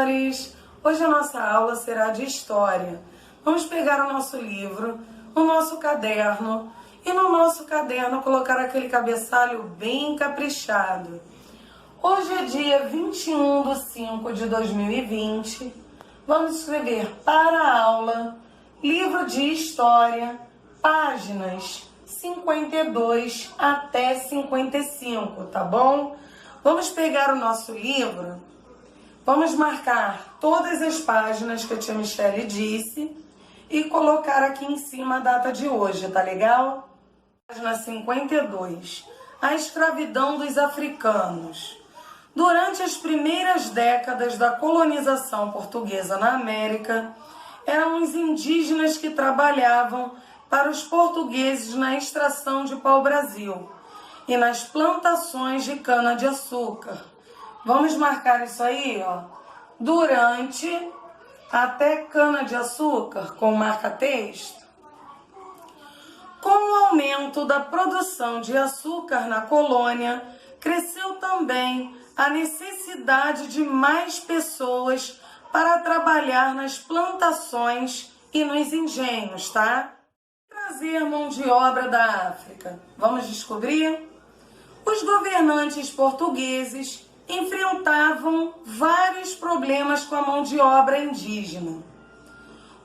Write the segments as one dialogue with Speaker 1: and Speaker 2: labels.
Speaker 1: amores! Hoje a nossa aula será de História. Vamos pegar o nosso livro, o nosso caderno e no nosso caderno colocar aquele cabeçalho bem caprichado. Hoje é dia 21/5/2020. Vamos escrever para a aula, livro de História, páginas 52 até 55, tá bom? Vamos pegar o nosso livro, vamos marcar todas as páginas que a tia Michele disse e colocar aqui em cima a data de hoje, tá legal? Página 52. A escravidão dos africanos. Durante as primeiras décadas da colonização portuguesa na América, eram os indígenas que trabalhavam para os portugueses na extração de pau-brasil e nas plantações de cana-de-açúcar. Vamos marcar isso aí, ó. Durante até cana-de-açúcar, com marca-texto. Com o aumento da produção de açúcar na colônia, cresceu também a necessidade de mais pessoas para trabalhar nas plantações e nos engenhos, tá? Trazer mão de obra da África. Vamos descobrir? Os governantes portugueses enfrentavam vários problemas com a mão de obra indígena.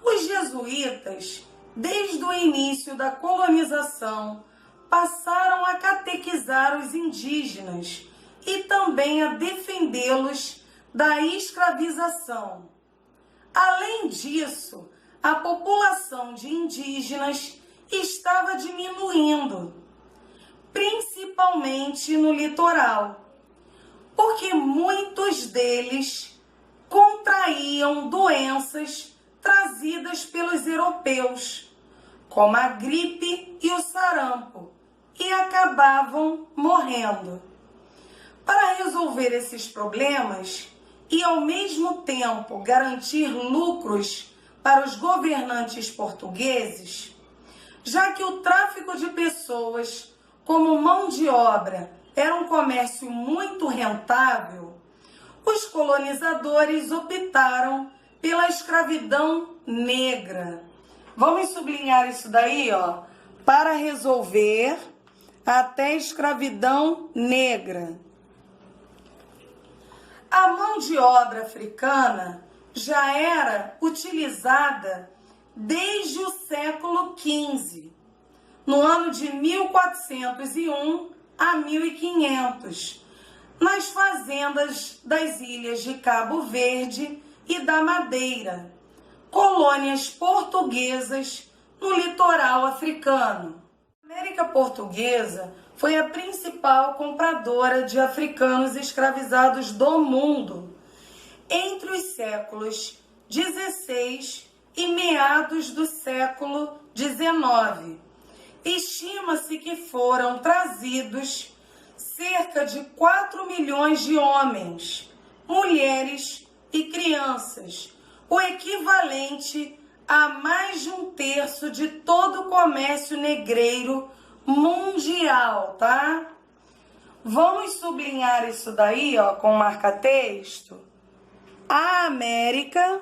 Speaker 1: Os jesuítas, desde o início da colonização, passaram a catequizar os indígenas e também a defendê-los da escravização. Além disso, a população de indígenas estava diminuindo, principalmente no litoral, porque muitos deles contraíam doenças trazidas pelos europeus, como a gripe e o sarampo, e acabavam morrendo. Para resolver esses problemas e, ao mesmo tempo, garantir lucros para os governantes portugueses, já que o tráfico de pessoas como mão de obra era um comércio muito rentável, os colonizadores optaram pela escravidão negra. Vamos sublinhar isso daí, ó, para resolver até escravidão negra. A mão de obra africana já era utilizada desde o século XV, no ano de 1401 a 1500, nas fazendas das ilhas de Cabo Verde e da Madeira, colônias portuguesas no litoral africano. A América Portuguesa foi a principal compradora de africanos escravizados do mundo entre os séculos XVI e meados do século XIX. Estima-se que foram trazidos cerca de 4 milhões de homens, mulheres e crianças, o equivalente a mais de 1/3 de todo o comércio negreiro mundial, tá? Vamos sublinhar isso daí, ó, com marca-texto. A América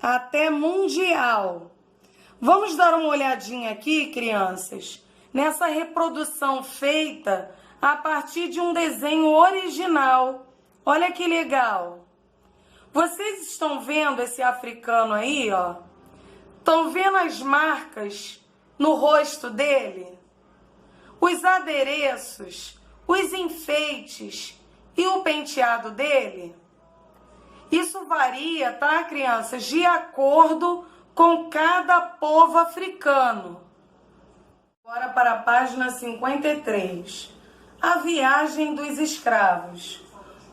Speaker 1: até mundial. Vamos dar uma olhadinha aqui, crianças, nessa reprodução feita a partir de um desenho original. Olha que legal. Vocês estão vendo esse africano aí, ó? Estão vendo as marcas no rosto dele? Os adereços, os enfeites e o penteado dele? Isso varia, tá, crianças? De acordo com cada povo africano. Agora para a página 53. A viagem dos escravos.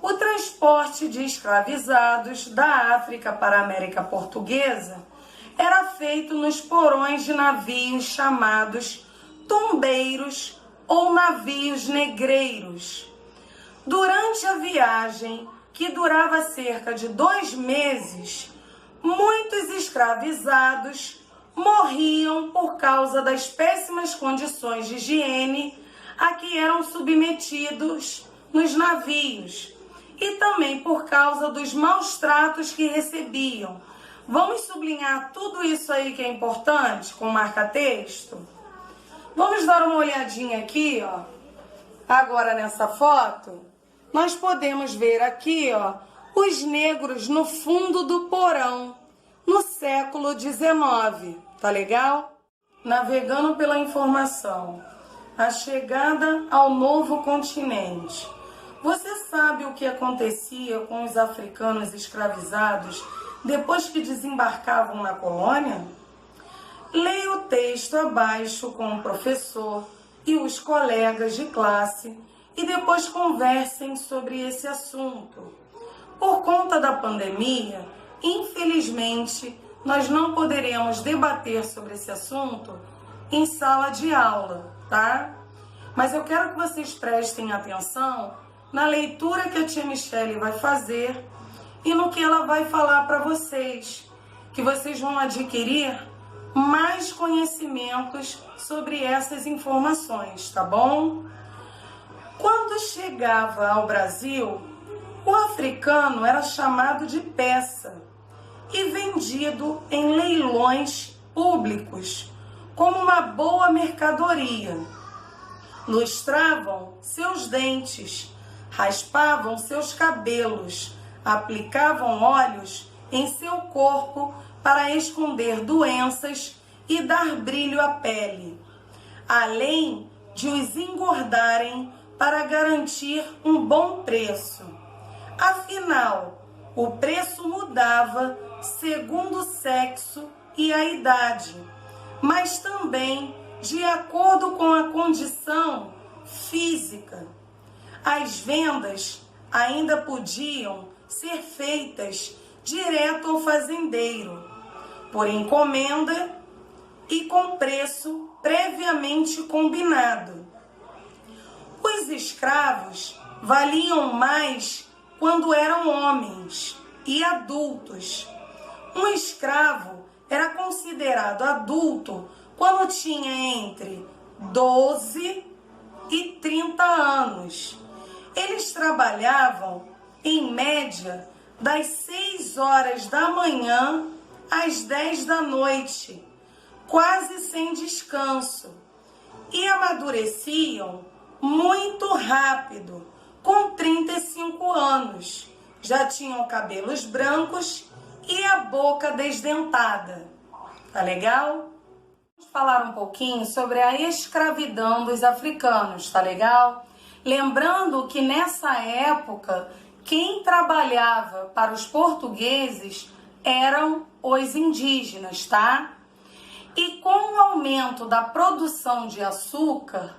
Speaker 1: O transporte de escravizados da África para a América Portuguesa era feito nos porões de navios chamados tombeiros ou navios negreiros. Durante a viagem, que durava cerca de 2 meses, muitos escravizados morriam por causa das péssimas condições de higiene a que eram submetidos nos navios e também por causa dos maus tratos que recebiam. Vamos sublinhar tudo isso aí que é importante com marca-texto? Vamos dar uma olhadinha aqui, ó. Agora nessa foto, nós podemos ver aqui, ó, os negros no fundo do porão, no século XIX, tá legal? Navegando pela informação, a chegada ao novo continente. Você sabe o que acontecia com os africanos escravizados depois que desembarcavam na colônia? Leia o texto abaixo com o professor e os colegas de classe e depois conversem sobre esse assunto. Por conta da pandemia, infelizmente, nós não poderemos debater sobre esse assunto em sala de aula, tá? Mas eu quero que vocês prestem atenção na leitura que a tia Michele vai fazer e no que ela vai falar para vocês, que vocês vão adquirir mais conhecimentos sobre essas informações, tá bom? Quando chegava ao Brasil, o africano era chamado de peça e vendido em leilões públicos como uma boa mercadoria. Lustravam seus dentes, raspavam seus cabelos, aplicavam óleos em seu corpo para esconder doenças e dar brilho à pele, além de os engordarem para garantir um bom preço. Afinal, o preço mudava segundo o sexo e a idade, mas também de acordo com a condição física. As vendas ainda podiam ser feitas direto ao fazendeiro, por encomenda e com preço previamente combinado. Os escravos valiam mais quando eram homens e adultos. Um escravo era considerado adulto quando tinha entre 12 e 30 anos. Eles trabalhavam, em média, das 6 horas da manhã às 10 da noite, quase sem descanso, e amadureciam muito rápido, com 35 anos. Já tinham cabelos brancos e a boca desdentada. Tá legal? Vamos falar um pouquinho sobre a escravidão dos africanos, tá legal? Lembrando que nessa época, quem trabalhava para os portugueses eram os indígenas, tá? E com o aumento da produção de açúcar,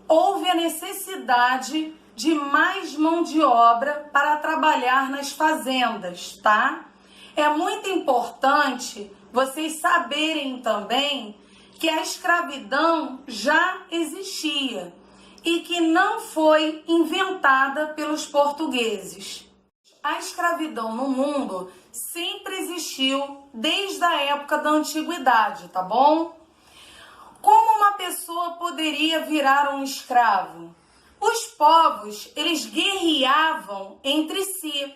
Speaker 1: houve a necessidade de mais mão de obra para trabalhar nas fazendas, tá? É muito importante vocês saberem também que a escravidão já existia e que não foi inventada pelos portugueses. A escravidão no mundo sempre existiu desde a época da antiguidade, tá bom? Como uma pessoa poderia virar um escravo? Os povos, eles guerreavam entre si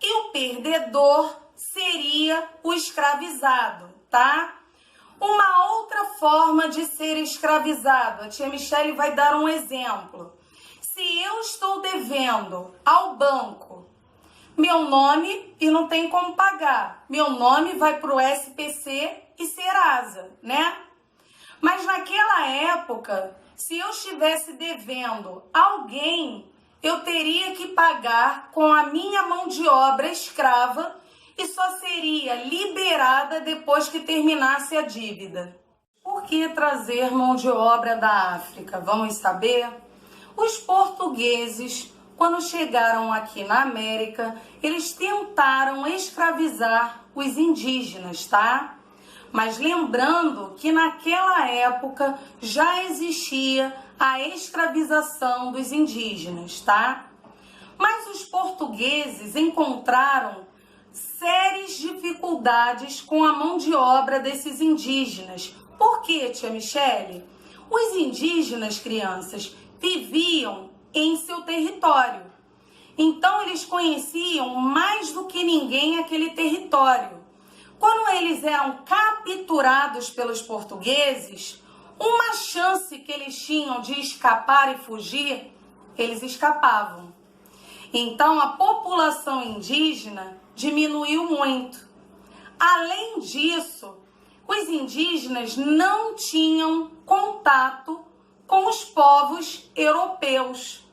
Speaker 1: e o perdedor seria o escravizado, tá? Uma outra forma de ser escravizado, a tia Michele vai dar um exemplo. Se eu estou devendo ao banco meu nome e não tem como pagar, meu nome vai para o SPC e Serasa, né? Mas naquela época, se eu estivesse devendo alguém, eu teria que pagar com a minha mão de obra escrava e só seria liberada depois que terminasse a dívida. Por que trazer mão de obra da África? Vamos saber? Os portugueses, quando chegaram aqui na América, eles tentaram escravizar os indígenas, tá? Mas lembrando que naquela época já existia a escravização dos indígenas, tá? Mas os portugueses encontraram sérias dificuldades com a mão de obra desses indígenas. Por quê, tia Michele? Os indígenas, crianças, viviam em seu território. Então eles conheciam mais do que ninguém aquele território. Quando eles eram capturados pelos portugueses, uma chance que eles tinham de escapar e fugir, eles escapavam. Então a população indígena diminuiu muito. Além disso, os indígenas não tinham contato com os povos europeus.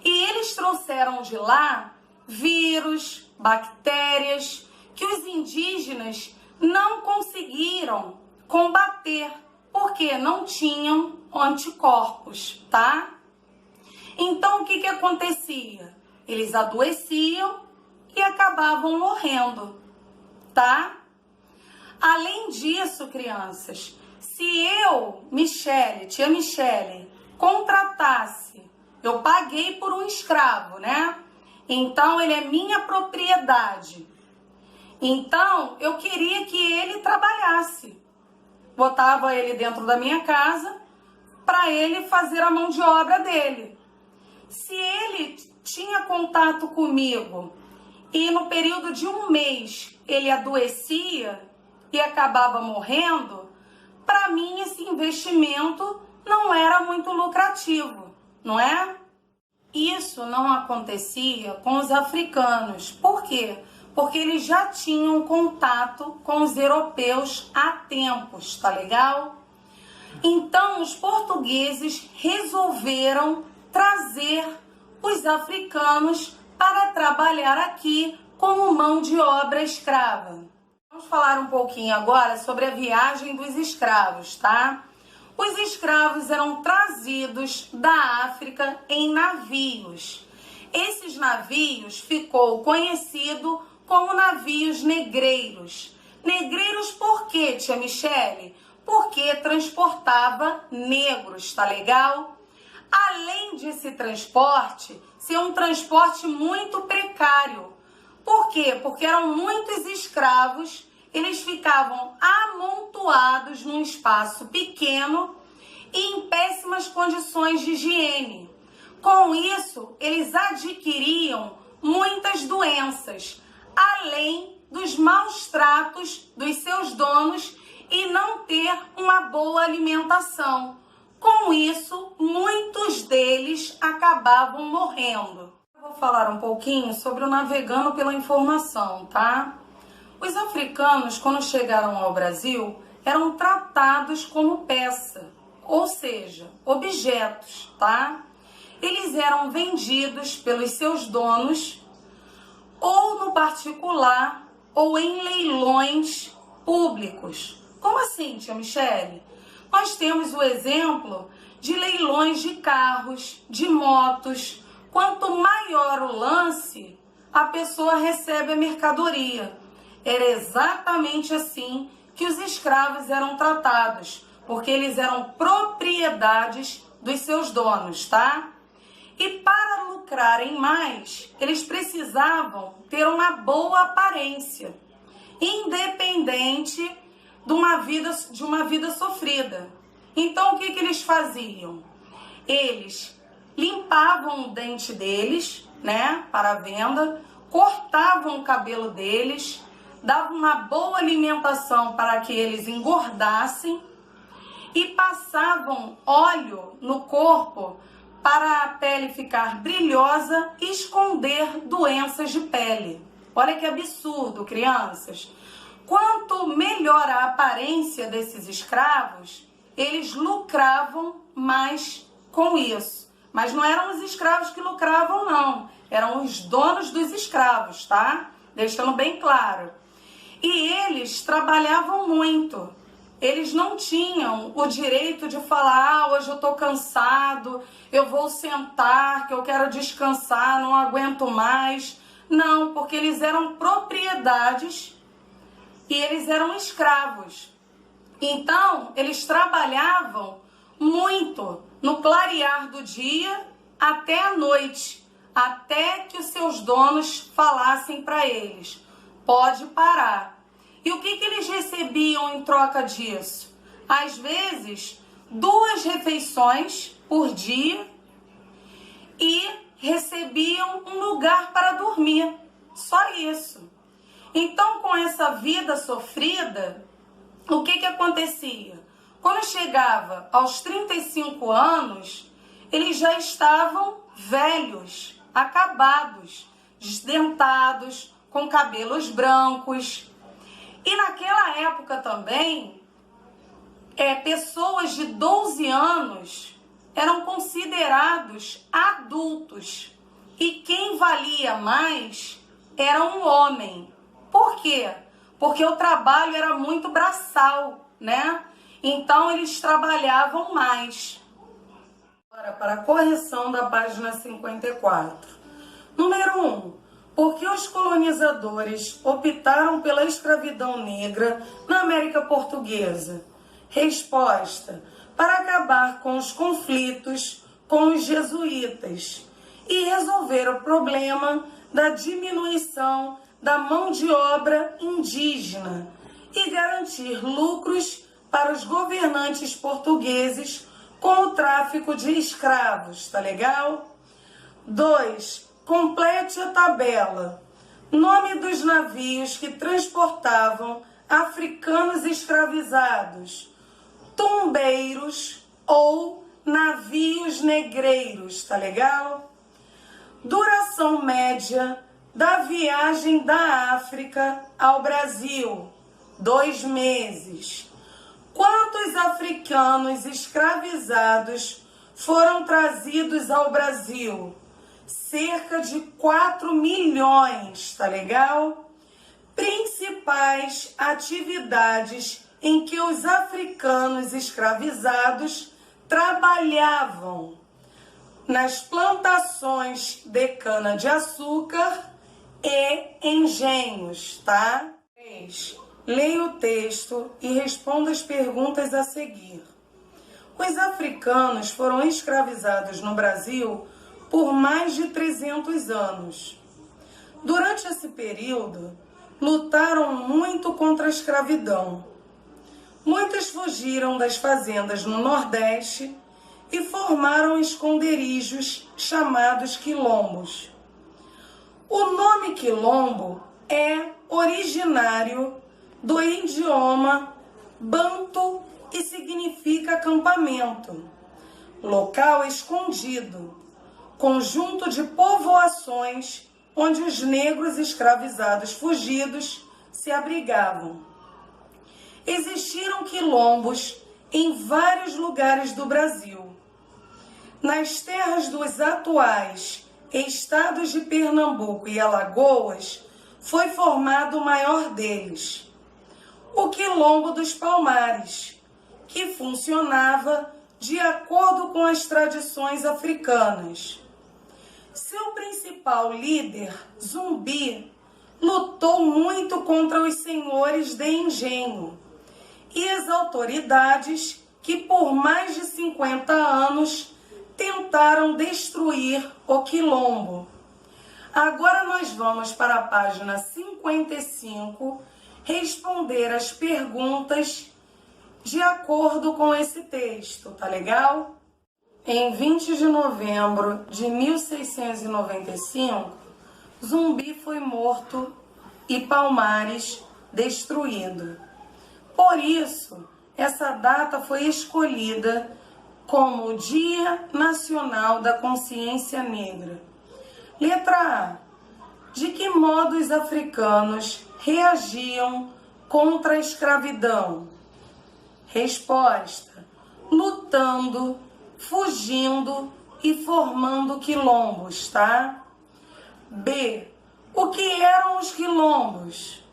Speaker 1: E eles trouxeram de lá vírus, bactérias, que os indígenas não conseguiram combater, porque não tinham anticorpos, tá? Então, o que acontecia? Eles adoeciam e acabavam morrendo, tá? Além disso, crianças, se eu, tia Michele, contratasse, eu paguei por um escravo, né? Então, ele é minha propriedade. Então, eu queria que ele trabalhasse. Botava ele dentro da minha casa para ele fazer a mão de obra dele. Se ele tinha contato comigo e no período de um mês ele adoecia e acabava morrendo, para mim esse investimento não era muito lucrativo, não é? Isso não acontecia com os africanos. Por quê? Porque eles já tinham contato com os europeus há tempos, tá legal? Então, os portugueses resolveram trazer os africanos para trabalhar aqui como mão de obra escrava. Vamos falar um pouquinho agora sobre a viagem dos escravos, tá? Os escravos eram trazidos da África em navios. Esses navios ficou conhecido como navios negreiros. Negreiros por quê, tia Michele? Porque transportava negros, tá legal? Além desse transporte, ser um transporte muito precário. Por quê? Porque eram muitos escravos, eles ficavam amontoados num espaço pequeno e em péssimas condições de higiene. Com isso, eles adquiriam muitas doenças, além dos maus tratos dos seus donos e não ter uma boa alimentação. Com isso, muitos deles acabavam morrendo. Eu vou falar um pouquinho sobre o navegando pela informação, tá? Os africanos, quando chegaram ao Brasil, eram tratados como peça, ou seja, objetos, tá? Eles eram vendidos pelos seus donos, ou no particular, ou em leilões públicos. Como assim, tia Michele? Nós temos o exemplo de leilões de carros, de motos. Quanto maior o lance, a pessoa recebe a mercadoria. Era exatamente assim que os escravos eram tratados, porque eles eram propriedades dos seus donos, tá? E para lucrarem mais, eles precisavam ter uma boa aparência, independente de uma vida sofrida. Então, o que eles faziam? Eles limpavam o dente deles, né, para a venda, cortavam o cabelo deles, davam uma boa alimentação para que eles engordassem e passavam óleo no corpo para a pele ficar brilhosa e esconder doenças de pele. Olha que absurdo, crianças! Quanto melhor a aparência desses escravos, eles lucravam mais com isso. Mas não eram os escravos que lucravam, não. Eram os donos dos escravos, tá? Deixando bem claro. E eles trabalhavam muito. Eles não tinham o direito de falar, hoje eu tô cansado, eu vou sentar, que eu quero descansar, não aguento mais. Não, porque eles eram propriedades e eles eram escravos. Então, eles trabalhavam muito no clarear do dia até a noite, até que os seus donos falassem para eles: pode parar. E o que eles recebiam em troca disso? Às vezes, 2 refeições por dia e recebiam um lugar para dormir. Só isso. Então, com essa vida sofrida, o que acontecia? Quando chegava aos 35 anos, eles já estavam velhos, acabados, desdentados, com cabelos brancos. E naquela época também, pessoas de 12 anos eram considerados adultos. E quem valia mais era um homem. Por quê? Porque o trabalho era muito braçal, né? Então eles trabalhavam mais. Agora, para a correção da página 54. Número 1. Por que os colonizadores optaram pela escravidão negra na América Portuguesa? Resposta: para acabar com os conflitos com os jesuítas e resolver o problema da diminuição da mão de obra indígena e garantir lucros para os governantes portugueses com o tráfico de escravos, tá legal? 2. Complete a tabela. Nome dos navios que transportavam africanos escravizados: tumbeiros ou navios negreiros, tá legal? Duração média da viagem da África ao Brasil: 2 meses. Quantos africanos escravizados foram trazidos ao Brasil? Cerca de 4 milhões, tá legal? Principais atividades em que os africanos escravizados trabalhavam: nas plantações de cana-de-açúcar e engenhos, tá? 3. Leia o texto e responda as perguntas a seguir. Os africanos foram escravizados no Brasil por mais de 300 anos. Durante esse período, lutaram muito contra a escravidão. Muitos fugiram das fazendas no Nordeste e formaram esconderijos chamados quilombos. O nome quilombo é originário do idioma banto e significa acampamento, local escondido, conjunto de povoações onde os negros escravizados fugidos se abrigavam. Existiram quilombos em vários lugares do Brasil. Nas terras dos atuais estados de Pernambuco e Alagoas, foi formado o maior deles, o Quilombo dos Palmares, que funcionava de acordo com as tradições africanas. Seu principal líder, Zumbi, lutou muito contra os senhores de engenho e as autoridades que por mais de 50 anos tentaram destruir o quilombo. Agora nós vamos para a página 55 responder as perguntas de acordo com esse texto, tá legal? Em 20 de novembro de 1695, Zumbi foi morto e Palmares destruído. Por isso, essa data foi escolhida como o Dia Nacional da Consciência Negra. Letra A. De que modo os africanos reagiam contra a escravidão? Resposta: lutando, fugindo e formando quilombos, tá? B. O que eram os quilombos?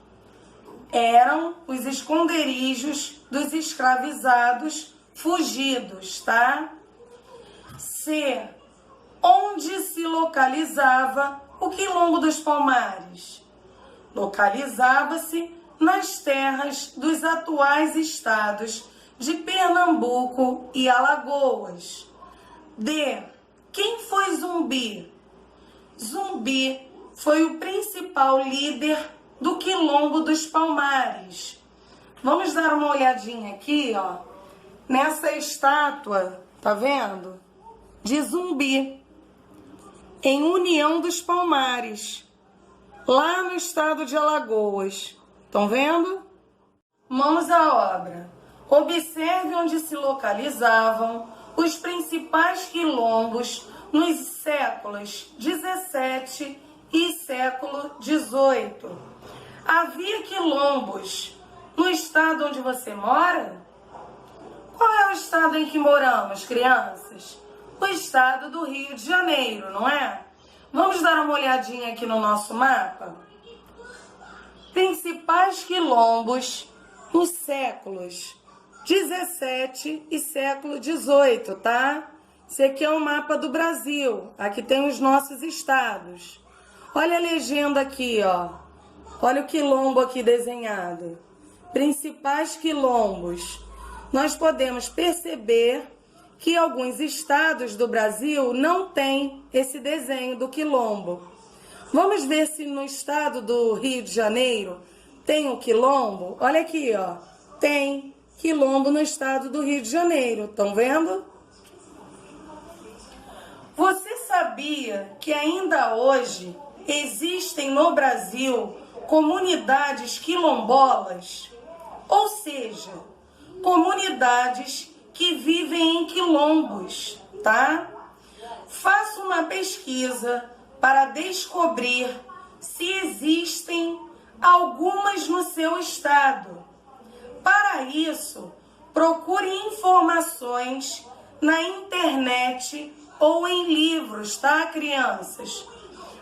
Speaker 1: Eram os esconderijos dos escravizados fugidos, tá? C. Onde se localizava o Quilombo dos Palmares? Localizava-se nas terras dos atuais estados de Pernambuco e Alagoas. D. Quem foi Zumbi? Zumbi foi o principal líder do Quilombo dos Palmares. Vamos dar uma olhadinha aqui, ó, nessa estátua, tá vendo? De Zumbi. em União dos Palmares, lá no estado de Alagoas. Estão vendo? Mãos à obra. Observe onde se localizavam os principais quilombos nos séculos 17 e século 18. Havia quilombos no estado onde você mora? Qual é o estado em que moramos, crianças? O estado do Rio de Janeiro, não é? Vamos dar uma olhadinha aqui no nosso mapa? Principais quilombos nos séculos 17 e século 18, tá? Esse aqui é o mapa do Brasil. Aqui tem os nossos estados. Olha a legenda aqui, ó. Olha o quilombo aqui desenhado. Principais quilombos. Nós podemos perceber que alguns estados do Brasil não têm esse desenho do quilombo. Vamos ver se no estado do Rio de Janeiro tem um quilombo. Olha aqui, ó. Tem quilombo no estado do Rio de Janeiro. Estão vendo? Você sabia que ainda hoje existem no Brasil comunidades quilombolas? Ou seja, comunidades que vivem em quilombos, tá? Faça uma pesquisa para descobrir se existem algumas no seu estado. Para isso, procure informações na internet ou em livros, tá, crianças?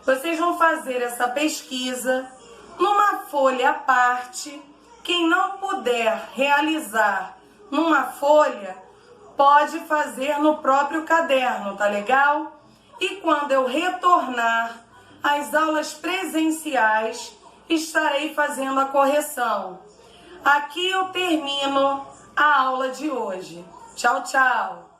Speaker 1: Vocês vão fazer essa pesquisa numa folha à parte. Quem não puder realizar numa folha, pode fazer no próprio caderno, tá legal? E quando eu retornar às aulas presenciais, estarei fazendo a correção. Aqui eu termino a aula de hoje. Tchau, tchau!